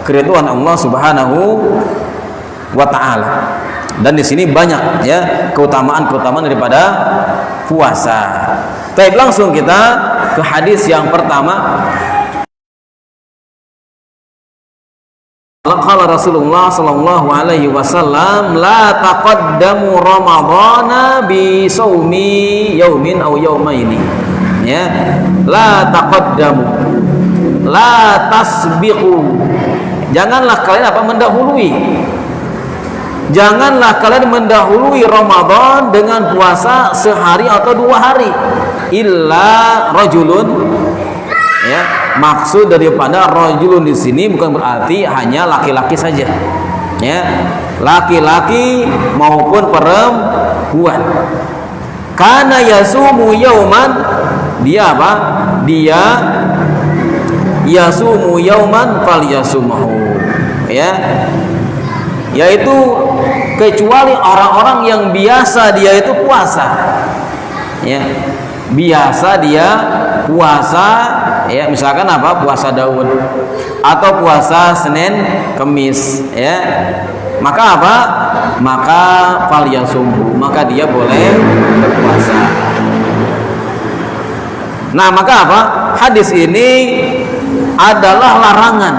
A: keridhaan Allah Subhanahu wa taala. Dan di sini banyak, ya, keutamaan-keutamaan daripada puasa. Baik, langsung kita ke hadis yang pertama. Qala Rasulullah sallallahu alaihi wasallam, la taqaddamu ramadhana bi shaumi yaumin aw yaumaini, ya. La taqaddamu, la tasbiqu, janganlah kalian apa? Mendahului. Janganlah kalian mendahului Ramadan dengan puasa sehari atau 2 hari. Illa rajulun, ya. Maksud daripada rajulun di sini bukan berarti hanya laki-laki saja, ya. laki-laki maupun perempuan. Kana yasumu yauman, dia apa? Dia yasumu yauman falyasumhu, ya, yaitu kecuali orang-orang yang biasa dia itu puasa, ya, biasa dia puasa, ya, misalkan apa, puasa Daud atau puasa Senin Kemis, ya, maka apa, maka falyasumhu, maka dia boleh berpuasa. Nah, maka apa, hadis ini adalah larangan,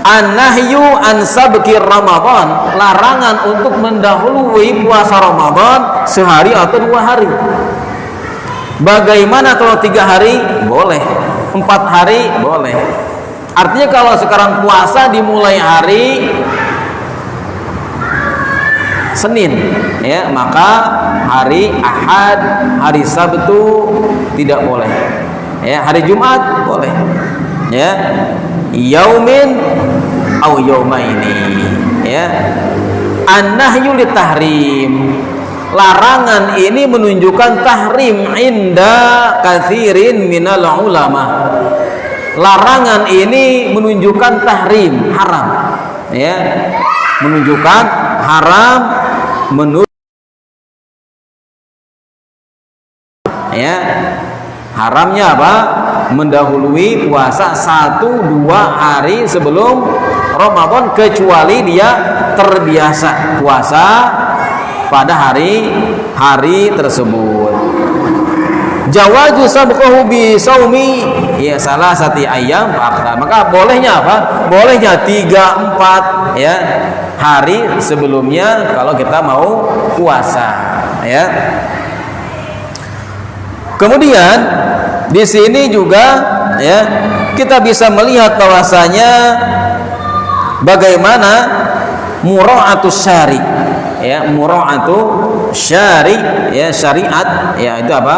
A: an-nahyu an sabqir Ramadan, larangan untuk mendahului puasa Ramadan sehari atau 2 hari. Bagaimana kalau 3 hari? Boleh. 4 hari? Boleh. Artinya kalau sekarang puasa dimulai hari Senin, ya, maka hari Ahad, hari Sabtu tidak boleh, ya, hari Jumat boleh, ya, yaumin au yaumaini, ya. An-nahyu litahrim, larangan ini menunjukkan tahrim inda katsirin minal ulama. Larangan ini menunjukkan tahrim, haram, ya, menunjukkan haram menurut, ya, haramnya apa? Mendahului puasa 1-2 hari sebelum Ramadan, kecuali dia terbiasa puasa pada hari tersebut. Jawazu sabqahu bi saumi, ya, salah satu ayam fakta, maka bolehnya apa? Bolehnya 3-4, ya, hari sebelumnya kalau kita mau puasa, ya. Kemudian di sini juga, ya, kita bisa melihat bahwasanya bagaimana mura'atus syari, ya, mura'atus syari, ya, syariat, ya, itu apa?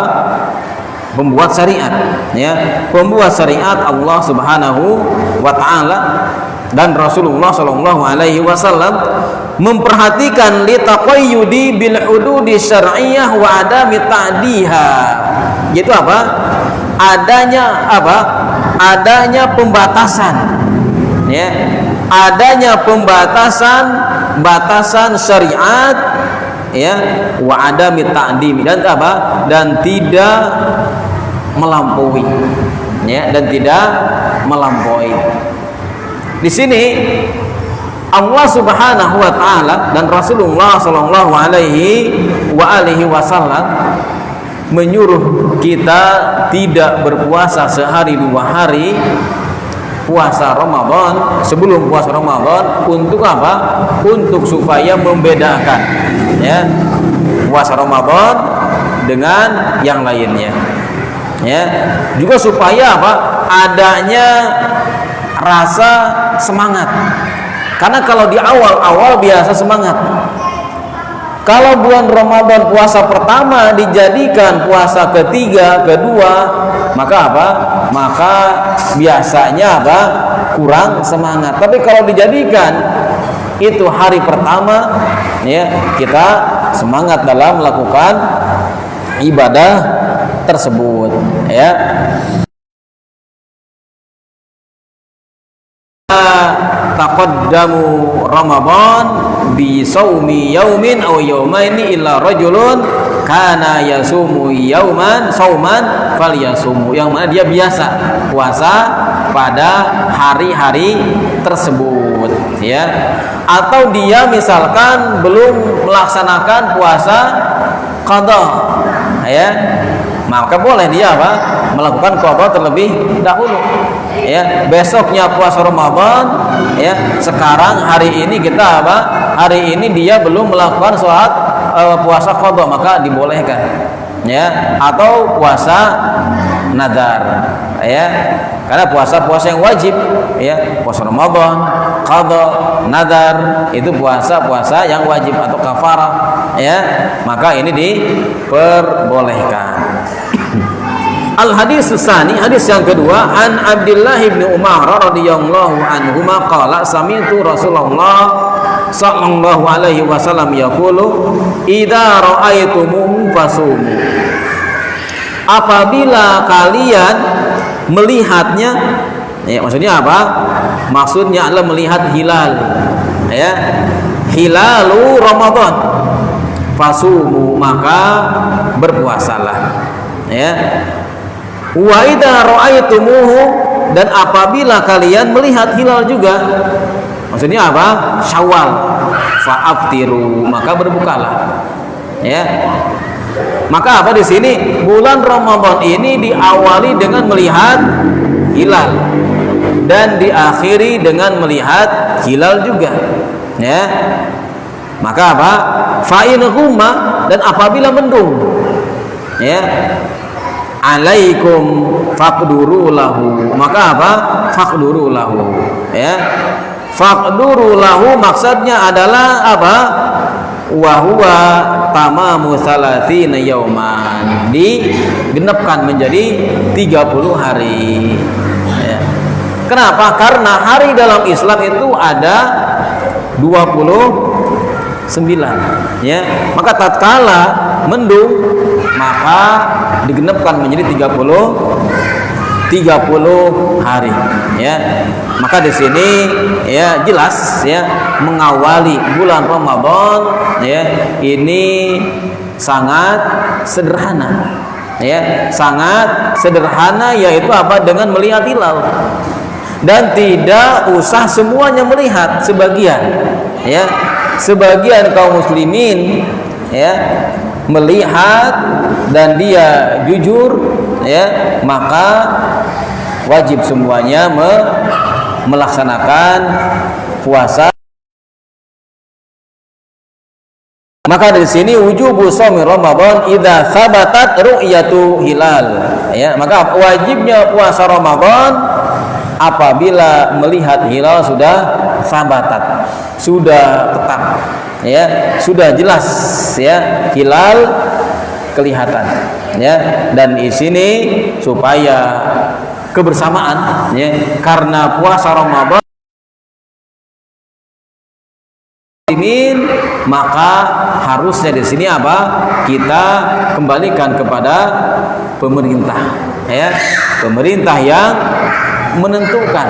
A: Pembuat syariat, ya, pembuat syariat Allah Subhanahu wa taala dan Rasulullah sallallahu alaihi wasallam memperhatikan litaqayyudi bil hududi syar'iyyah wa adami ta'diha. Itu apa? Adanya apa? Adanya pembatasan, ya, adanya pembatasan, batasan syariat, ya, wa adami ta'dim, dan apa? Dan tidak melampaui, ya, dan tidak melampaui. Di sini Allah Subhanahu wa taala dan Rasulullah sallallahu alaihi wasallam menyuruh kita tidak berpuasa sehari 2 hari puasa Ramadan, sebelum puasa Ramadan, untuk apa? Untuk supaya membedakan, ya, puasa Ramadan dengan yang lainnya, ya, juga supaya apa? Adanya rasa semangat. Karena kalau di awal-awal biasa semangat, kalau bulan Ramadan puasa pertama dijadikan puasa ketiga, kedua, maka apa? Maka biasanya apa? Kurang semangat. Tapi kalau dijadikan itu hari pertama, ya, kita semangat dalam melakukan ibadah tersebut, ya. Taqaddamu Ramadan bi saumi yaumin aw yaumaini illa rajulun kana yasumu yauman sauman falyasumu, yang mana dia biasa puasa pada hari-hari tersebut, ya, atau dia misalkan belum melaksanakan puasa qadha, ya, maka boleh dia apa? Melakukan qadha terlebih dahulu, ya, besoknya puasa Ramadan, ya, sekarang hari ini kita apa? Hari ini dia belum melakukan sholat puasa qadha, maka dibolehkan, ya, atau puasa nadar, ya, karena puasa-puasa yang wajib, ya, puasa Ramadan, qadha, nadar, itu puasa-puasa yang wajib atau kafarah, ya, maka ini diperbolehkan. Al-hadis tsani, hadis yang kedua, an Abdullah bin Umar radhiyallahu anhuma qala sami'tu Rasulullah sallallahu alaihi wasallam yaqulu idza ra'aitumuhu fasumu. Apabila kalian melihatnya, ya, maksudnya apa? Maksudnya adalah melihat hilal, ya, hilalu Ramadan, fasumu, maka berpuasalah, ya. Wa idza ra'aitumuhu, dan apabila kalian melihat hilal juga, maksudnya apa? Syawal, fa'aftiru, maka berbukalah, ya. Maka apa di sini? Bulan Ramadan ini diawali dengan melihat hilal dan diakhiri dengan melihat hilal juga, ya. Maka apa? Fa'in ghumma, dan apabila mendung, ya, alaikum faqduru lahu, maka apa? Faqduru lahu, ya. Faqduru lahu maksudnya adalah apa? Wa huwa tamamu salatsina yauman, digenapkan menjadi 30 hari, ya. Kenapa? Karena hari dalam Islam itu ada 29, ya. Maka tatkala mendung maka digenapkan menjadi 30 hari, ya. Maka di sini, ya, jelas, ya, mengawali bulan Ramadan, ya, ini sangat sederhana, ya, sangat sederhana, yaitu apa? Dengan melihat hilal, dan tidak usah semuanya melihat, sebagian, ya, sebagian kaum muslimin, ya, melihat dan dia jujur, ya, maka wajib semuanya melaksanakan puasa. Maka dari sini wujubu shaumi Ramadan idza thabatat ru'yatu hilal, ya. Maka wajibnya puasa Ramadan apabila melihat hilal sudah thabatat, sudah tetap, ya, sudah jelas, ya, hilal kelihatan, ya. Dan di sini supaya kebersamaan, ya, karena puasa Ramadan maka harusnya di sini apa? Kita kembalikan kepada pemerintah, ya, pemerintah yang menentukan,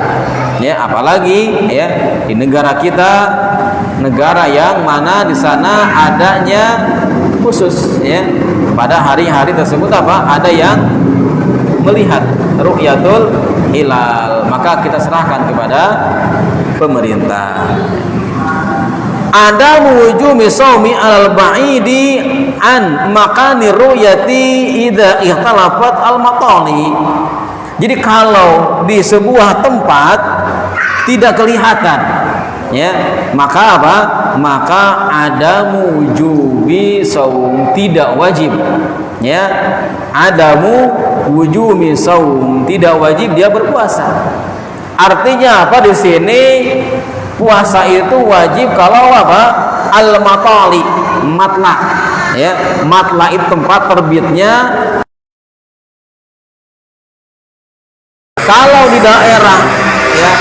A: ya, apalagi, ya, di negara kita, negara yang mana di sana adanya khusus, ya, pada hari-hari tersebut apa? Ada yang melihat ru'yatul hilal, maka kita serahkan kepada pemerintah. Ada wujumi shaumi al ba'idi an makani ru'yati idza ikhtalafat al matali. Jadi kalau di sebuah tempat tidak kelihatan, ya, maka apa? Maka ada wujubi shaum, tidak wajib, ya, adamu wujubi shaum, tidak wajib dia berpuasa. Artinya apa di sini? Puasa itu wajib kalau apa? Al-matali, matla, ya, matla itu tempat terbitnya. Kalau di daerah, ya,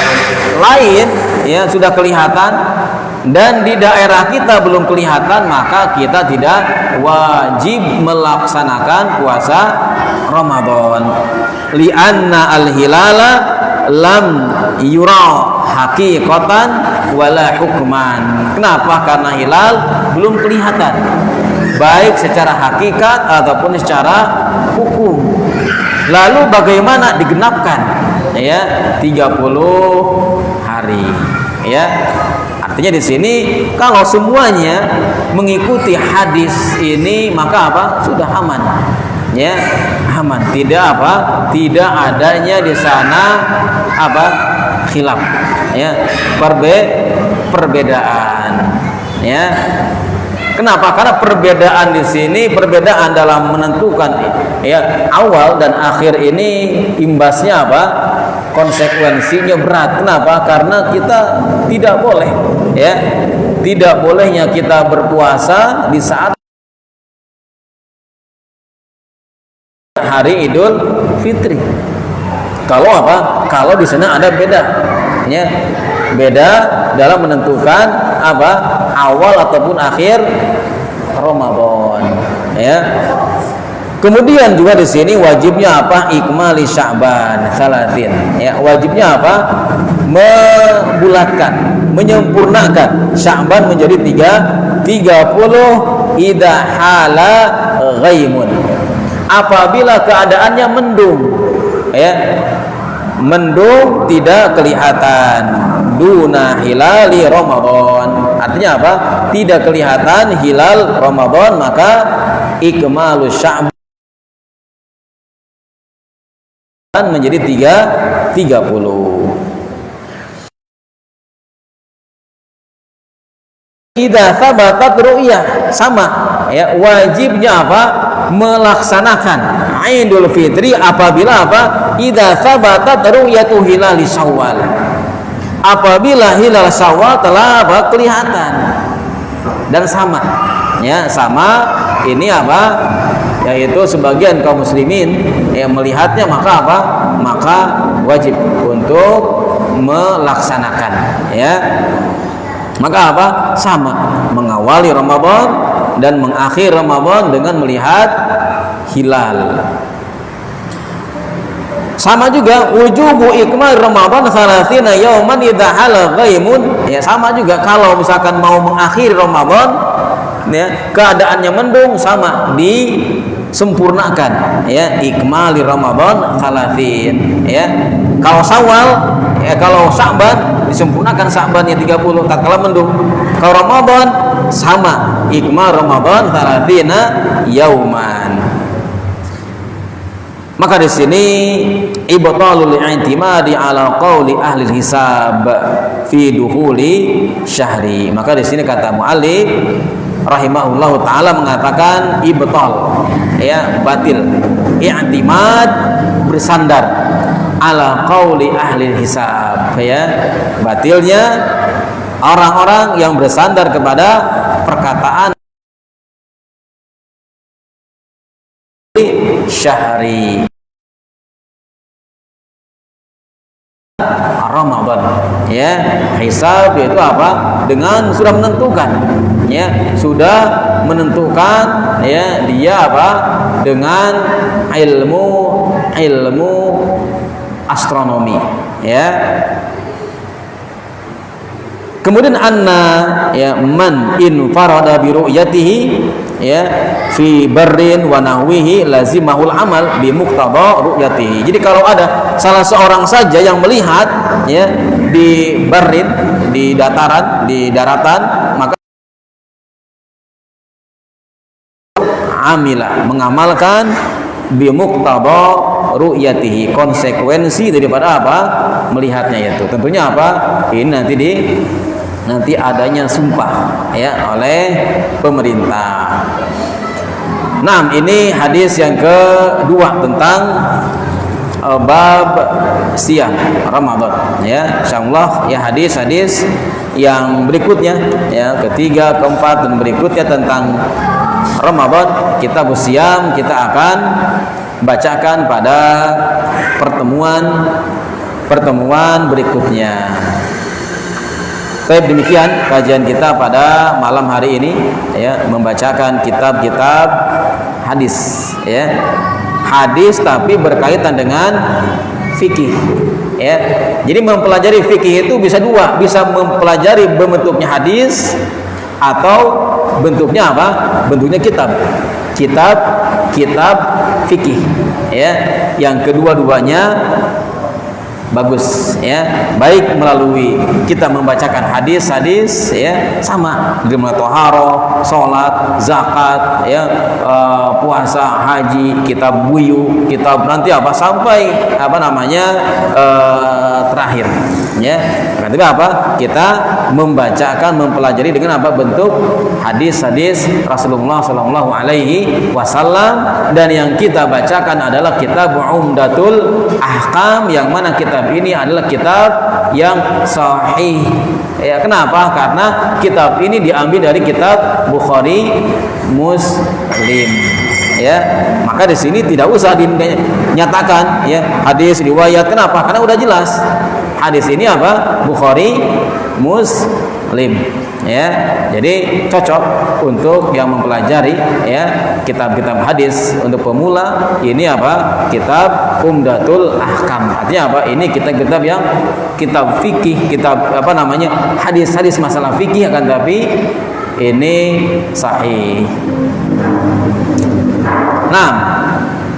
A: lain, ya, sudah kelihatan dan di daerah kita belum kelihatan, maka kita tidak wajib melaksanakan puasa Ramadan. Li'anna al-hilala lam yura haqiqatan wala hukman. Kenapa? Karena hilal belum kelihatan, baik secara hakikat ataupun secara hukum. Lalu bagaimana digenapkan, ya, 30 hari, ya. Artinya di sini kalau semuanya mengikuti hadis ini maka apa? Sudah aman, ya, aman. Tidak apa? Tidak adanya di sana apa? Khilaf, ya, perbedaan, ya. Kenapa? Karena perbedaan di sini, perbedaan dalam menentukan, ya, awal dan akhir ini imbasnya apa? Konsekuensinya berat. Kenapa? Karena kita tidak boleh, ya, tidak bolehnya kita berpuasa di saat hari Idul Fitri. Kalau apa? Kalau di sana ada beda, ya, beda dalam menentukan apa? Awal ataupun akhir Ramadan, ya. Kemudian juga di sini wajibnya apa? Ikmali Sya'ban salatin. Ya, wajibnya apa? Membulatkan, menyempurnakan Sya'ban menjadi 30 idza hala ghaimun. Apabila keadaannya mendung, ya. Mendung tidak kelihatan duna hilali Ramadan. Artinya apa? Tidak kelihatan hilal Ramadan, maka ikmalu Sya'ban menjadi 30. Idza thabatat ru'yah, sama ya, wajibnya apa? Melaksanakan Idul Fitri apabila apa? Idza thabatat ru'yatu hilali Syawal. Apabila hilal Syawal telah apa? Kelihatan. Dan sama ya, sama ini apa? Yaitu sebagian kaum muslimin yang melihatnya, maka apa? Maka wajib untuk melaksanakan, ya. Maka apa? Sama, mengawali Ramadan dan mengakhiri Ramadan dengan melihat hilal. Sama juga wujubu ikmal Ramadan 30 yauman idza hala ghaimun. Ya, sama juga kalau misalkan mau mengakhiri Ramadan, ya, keadaannya mendung, sama disempurnakan, ya, ikmali Ramadan 30, ya. Kalau Syawal, ya, kalau Sya'ban disempurnakan Sya'bannya 30 tatkala mendung. Kalau Ramadan sama, ikmal Ramadan 30 yauman. Maka di sini ibtalul i'timadi ala qauli ahli hisab fi dukhuli syahri. Maka di sini kata muallif rahimahullahu taala mengatakan ibtal, ya, batil, i'timad, bersandar ala qauli ahli hisab, ya, batilnya orang-orang yang bersandar kepada perkataan syahri Ramadan, ya. Hisab itu apa? Dengan sudah menentukan, ya, sudah menentukan, ya, dia apa? Dengan ilmu astronomi, ya. Kemudian anna, ya, man in farada bi ru'yatihi, ya, fi barrin wa nahwihi lazimahul amal bi muqtada ru'yatihi. Jadi kalau ada salah seorang saja yang melihat, ya, di barrin, di dataran, di daratan, maka amila, mengamalkan bi muqtada ru'yatihi, konsekuensi daripada apa? Melihatnya itu. Tentunya apa? Ini nanti adanya sumpah, ya, oleh pemerintah. Nah, ini hadis yang kedua tentang bab siang Ramadan, ya. Insyaallah, ya, hadis-hadis yang berikutnya, ya, ketiga, keempat dan berikutnya tentang Ramadan, kitab siam, kita akan bacakan pada pertemuan berikutnya. Baik, demikian kajian kita pada malam hari ini, ya, membacakan kitab-kitab hadis, ya. Hadis tapi berkaitan dengan fikih, ya. Jadi mempelajari fikih itu bisa dua, bisa mempelajari bentuknya hadis atau bentuknya apa? Bentuknya kitab fikih, ya. Yang kedua-duanya bagus, ya, baik melalui kita membacakan hadis-hadis, ya, sama dari mulai thaharah, salat, zakat, ya, puasa, haji, kitab buyu, kitab nanti apa sampai apa namanya terakhir, ya. Nanti apa? Kita membacakan, mempelajari dengan apa? Bentuk hadis-hadis Rasulullah Shallallahu Alaihi Wasallam, dan yang kita bacakan adalah kitab Umdatul Ahkam, yang mana kitab ini adalah kitab yang sahih, ya. Kenapa? Karena kitab ini diambil dari kitab Bukhari Muslim, ya. Maka di sini tidak usah dinyatakan, ya, hadis riwayat. Kenapa? Karena udah jelas hadis ini apa? Bukhari Muslim. ya. Jadi cocok untuk yang mempelajari ya kitab-kitab hadis. Untuk pemula ini apa? Kitab Umdatul Ahkam. Artinya apa? Ini kitab-kitab yang kitab fikih, kitab apa namanya? Hadis-hadis masalah fikih, akan tapi ini sahih. Nah,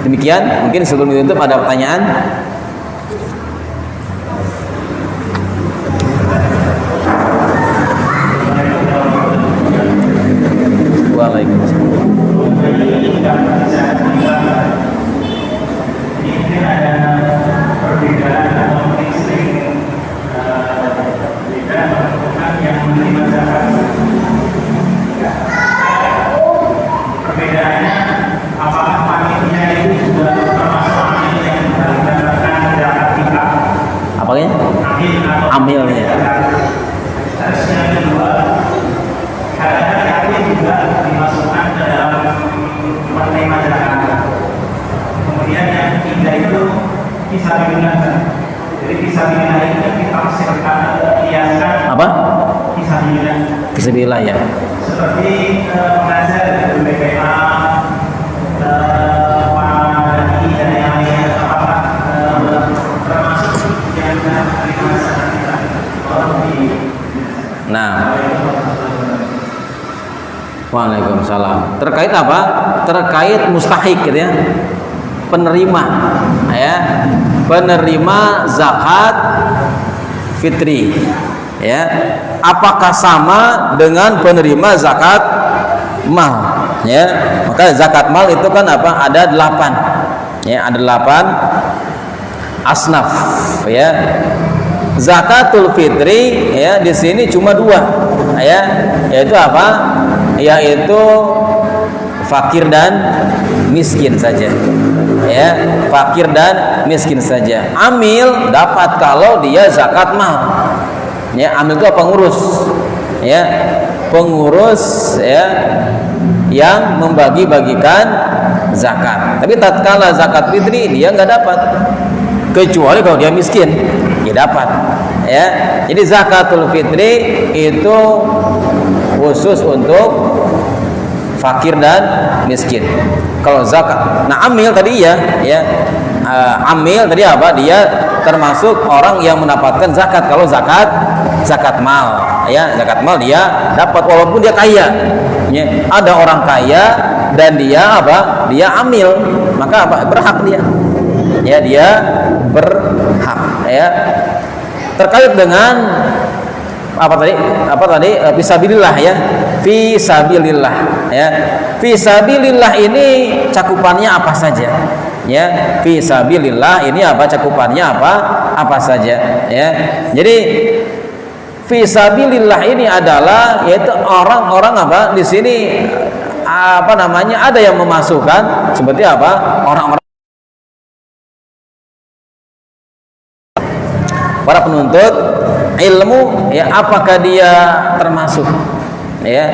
A: demikian. Mungkin sebelum ditutup ada pertanyaan. Waalaikumsalam.
B: Perbedaannya apakah panitia itu juga termasuk amil yang mendapatkan zakat fitrah?
A: Apanya? Amilnya.
B: Terus yang kedua, kadang-kadang yatim juga dimasukkan ke dalam penerima zakat. Kemudian yang ketiga itu fisabilillah. Jadi fisabilillah itu ditafsirkan, kiaskan
A: Apa?
B: fisabilillah.
A: Fisabilillah ya.
B: Seperti mengajar di BPA, Pamadi dan yang lainnya, apakah termasuk yang menerima zakat fitrah?
A: Nah, waalaikumsalam. Terkait apa? Terkait mustahik gitu ya. Penerima ya. Penerima zakat fitri ya. Apakah sama dengan penerima zakat mal ya? Maka zakat mal itu kan apa? Ada 8 ya, ada 8 asnaf ya. Zakatul fitri ya di sini cuma 2 ya, yaitu apa? Yaitu fakir dan miskin saja ya, fakir dan miskin saja. Amil dapat kalau dia zakat mal ya. Amil itu pengurus ya, pengurus ya yang membagi-bagikan zakat. Tapi tatkala zakat fitri dia nggak dapat, kecuali kalau dia miskin dia dapat ya. Jadi zakatul fitri itu khusus untuk fakir dan miskin. Kalau zakat, nah amil tadi ya, amil tadi apa? Dia termasuk orang yang mendapatkan zakat. Kalau zakat mal, ya zakat mal dia dapat walaupun dia kaya. Ya, ada orang kaya dan dia apa? Dia amil, maka apa? Berhak dia. Ya dia berhak. Ya. Terkait dengan apa tadi fisabilillah ya, fisabilillah ya. Fisabilillah ini cakupannya apa saja ya? Fisabilillah ini apa cakupannya apa saja ya. Jadi fisabilillah ini adalah yaitu orang-orang apa di sini apa namanya, ada yang memasukkan seperti apa, orang-orang para penuntut ilmu ya, apakah dia termasuk ya,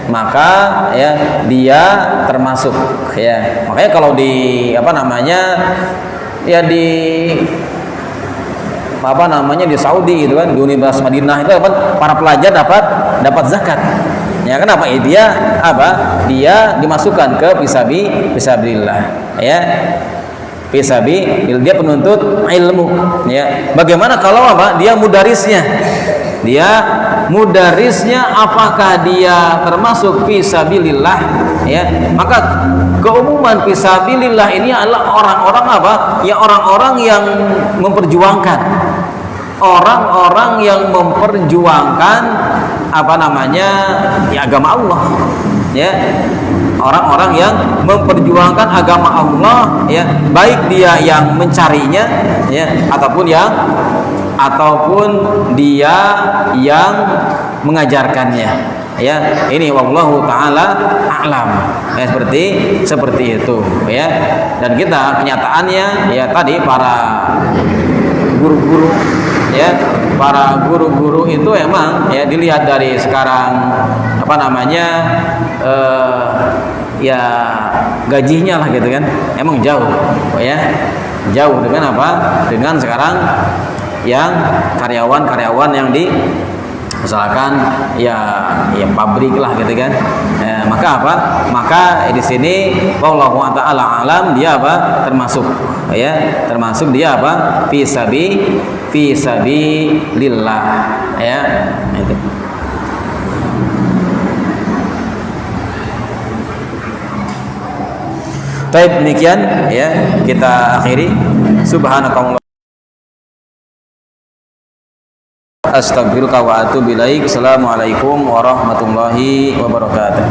A: maka ya dia termasuk ya. Makanya kalau di apa namanya ya di apa namanya di Saudi gitu kan, di Universitas Madinah itu kan para pelajar dapat zakat ya. Kenapa? Dia apa? Dia dimasukkan ke fisabilillah ya. Dia penuntut ilmu ya. Bagaimana kalau apa? Dia mudarisnya. Dia mudarisnya apakah dia termasuk fisabilillah ya? Maka keumuman fisabilillah ini adalah orang-orang apa? Ya orang-orang yang memperjuangkan. Orang-orang yang memperjuangkan apa namanya? Ya agama Allah. Ya. Orang-orang yang memperjuangkan agama Allah ya, baik dia yang mencarinya ya ataupun dia yang mengajarkannya ya. Ini wallahu taala a'lam ya, seperti itu ya. Dan kita kenyataannya ya tadi para guru-guru ya, para guru-guru itu emang ya dilihat dari sekarang apa namanya ya gajinya lah gitu kan, emang jauh ya, jauh dengan apa, dengan sekarang yang karyawan-karyawan yang misalkan ya pabrik lah gitu kan, maka apa, maka di sini wallahu ta'ala alam dia apa, termasuk dia apa, fi sabilillah ya itu. Baik, demikian ya kita akhiri. Subhanakallah, astagfiruka wa atubu ilaik. Assalamualaikum warahmatullahi wabarakatuh.